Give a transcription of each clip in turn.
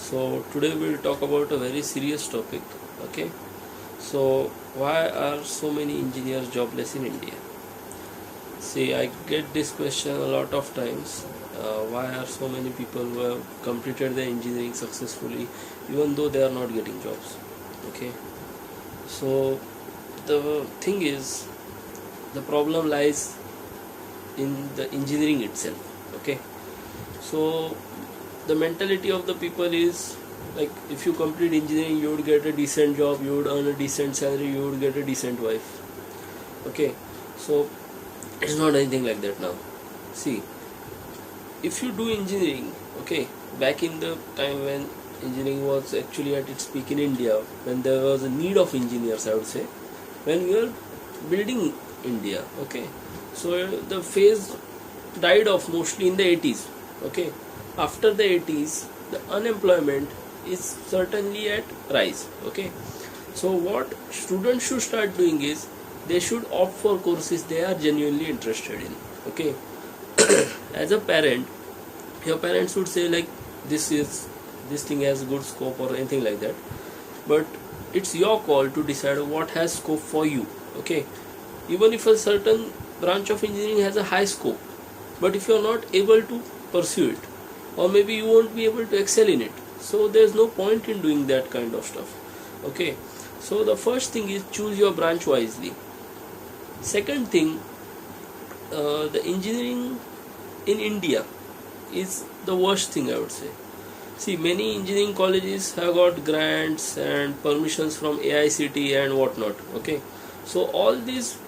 So today we'll talk about a very serious topic. Okay, so why are so many engineers jobless in India? See, I get this question a lot of times. Why are so many people who have completed their engineering successfully, even though they are not getting jobs? Okay, so the thing is, the problem lies in the engineering itself. Okay, so the mentality of the people is like, if you complete engineering you would get a decent job, you would earn a decent salary, you would get a decent wife. Okay, so it's not anything like that now. See, if you do engineering, okay, back in the time when engineering was actually at its peak in India, when there was a need of engineers, I would say, when we were building India, okay, so the phase died off mostly in the 80s. Okay, after the 80s the unemployment is certainly at rise. Okay, so what students should start doing is they should opt for courses they are genuinely interested in. Okay, as a parent, your parents would say like, this thing has good scope or anything like that, but it's your call to decide what has scope for you. Okay, even if a certain branch of engineering has a high scope, but if you're not able to pursue it, or maybe you won't be able to excel in it, so there's no point in doing that kind of stuff. Okay, so the first thing is choose your branch wisely. Second thing, the engineering in India is the worst thing, I would say. See, many engineering colleges have got grants and permissions from AICTE and whatnot. Okay, so all these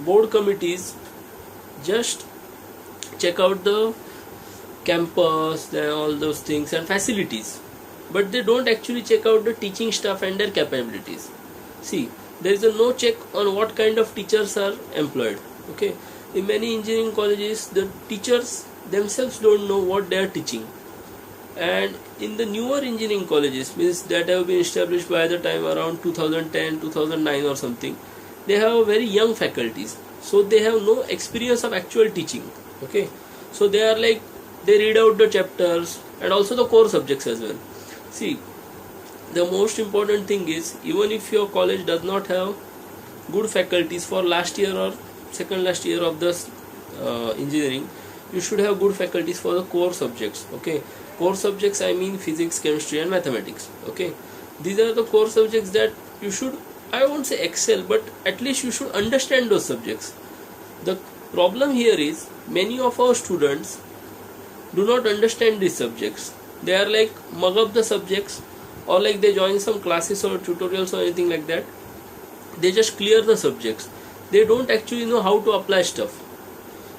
board committees just check out the campus and all those things and facilities, but they don't actually check out the teaching staff and their capabilities. See, there is a no check on what kind of teachers are employed. Okay, in many engineering colleges the teachers themselves don't know what they are teaching, and in the newer engineering colleges, means that have been established by the time around 2010 2009 or something, they have very young faculties, so they have no experience of actual teaching. Okay, so they are like, they read out the chapters and also the core subjects as well. See, the most important thing is, even if your college does not have good faculties for last year or second last year of this engineering, you should have good faculties for the core subjects. Okay, core subjects I mean physics, chemistry and mathematics. Okay, these are the core subjects that you should, I won't say excel, but at least you should understand those subjects. The problem here is, many of our students do not understand these subjects. They are like, mug up the subjects, or like they join some classes or tutorials or anything like that. They just clear the subjects. They don't actually know how to apply stuff.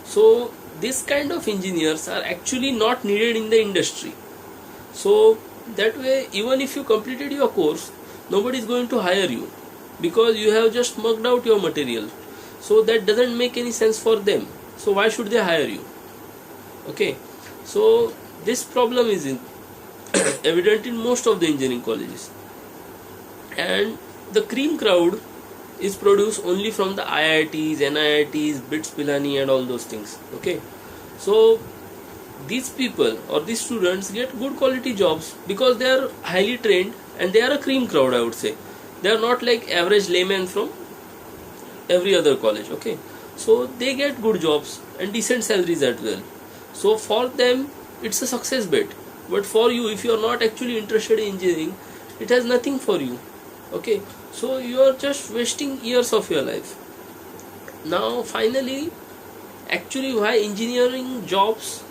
So this kind of engineers are actually not needed in the industry. So that way, even if you completed your course, nobody is going to hire you, because you have just mugged out your material. So that doesn't make any sense for them. So why should they hire you? Okay, so this problem is evident in most of the engineering colleges, and the cream crowd is produced only from the IITs, NIITs, BITS, Pilani and all those things. Okay, so these people or these students get good quality jobs because they are highly trained and they are a cream crowd, I would say. They are not like average laymen from every other college. Okay, so they get good jobs and decent salaries as well. So for them it's a success bet, but for you, if you are not actually interested in engineering, it has nothing for you. Okay, so you are just wasting years of your life. Now finally, actually why engineering jobs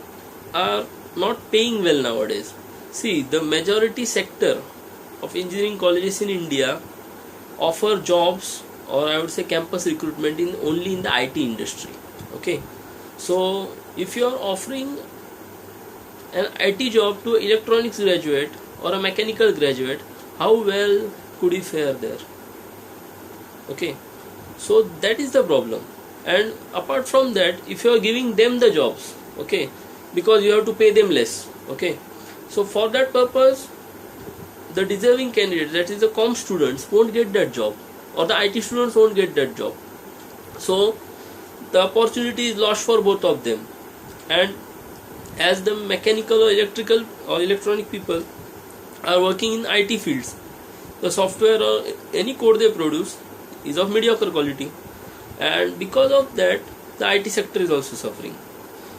are not paying well nowadays. See, the majority sector of engineering colleges in India offer jobs, or I would say campus recruitment, in only in the IT industry. Okay, so if you are offering an IT job to an electronics graduate or a mechanical graduate, how well could he fare there? Okay, so that is the problem. And apart from that, if you are giving them the jobs, okay, because you have to pay them less. Okay, so for that purpose, the deserving candidates, that is the com students, won't get that job, or the IT students won't get that job. So the opportunity is lost for both of them. And as the mechanical or electrical or electronic people, are working in IT fields. The software or any code they produce is of mediocre quality, and because of that the IT sector is also suffering.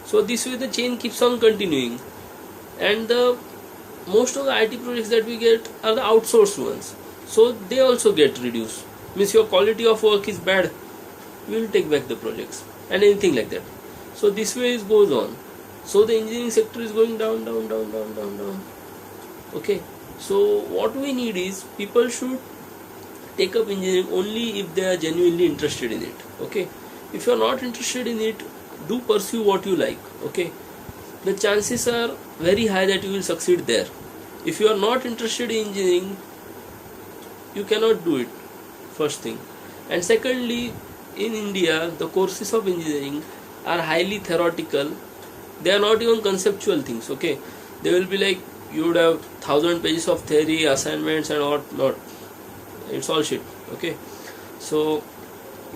So this way the chain keeps on continuing, and the most of the IT projects that we get are the outsourced ones, so they also get reduced. Means your quality of work is bad, we will take back the projects and anything like that. So this way it goes on. So the engineering sector is going down, down, down, down, down, down. Okay, so what we need is people should take up engineering only if they are genuinely interested in it. Okay, if you are not interested in it, do pursue what you like. Okay, the chances are very high that you will succeed there. If you are not interested in engineering, you cannot do it, first thing. And secondly, in India the courses of engineering are highly theoretical. They are not even conceptual things. Okay, they will be like you would have 1,000 pages of theory, assignments and what not. It's all shit. Okay, so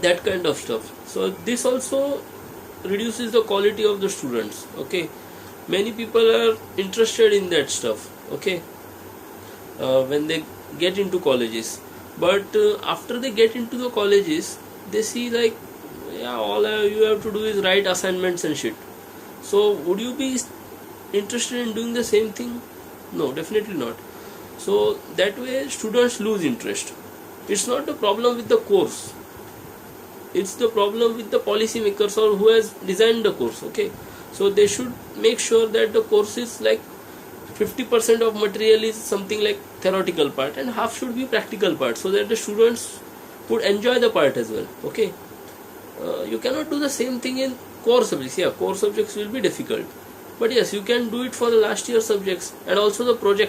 that kind of stuff. So this also reduces the quality of the students. Okay, many people are interested in that stuff. Okay, when they get into colleges, but after they get into the colleges they see like, yeah, all you have to do is write assignments and shit. So would you be interested in doing the same thing? No, definitely not. So that way students lose interest. It's not the problem with the course, it's the problem with the policy makers or who has designed the course. Okay, so they should make sure that the course is like 50% of material is something like theoretical part and half should be practical part, so that the students would enjoy the part as well. Okay, you cannot do the same thing in core subjects. Yeah, core subjects will be difficult, but yes, you can do it for the last year subjects and also the project.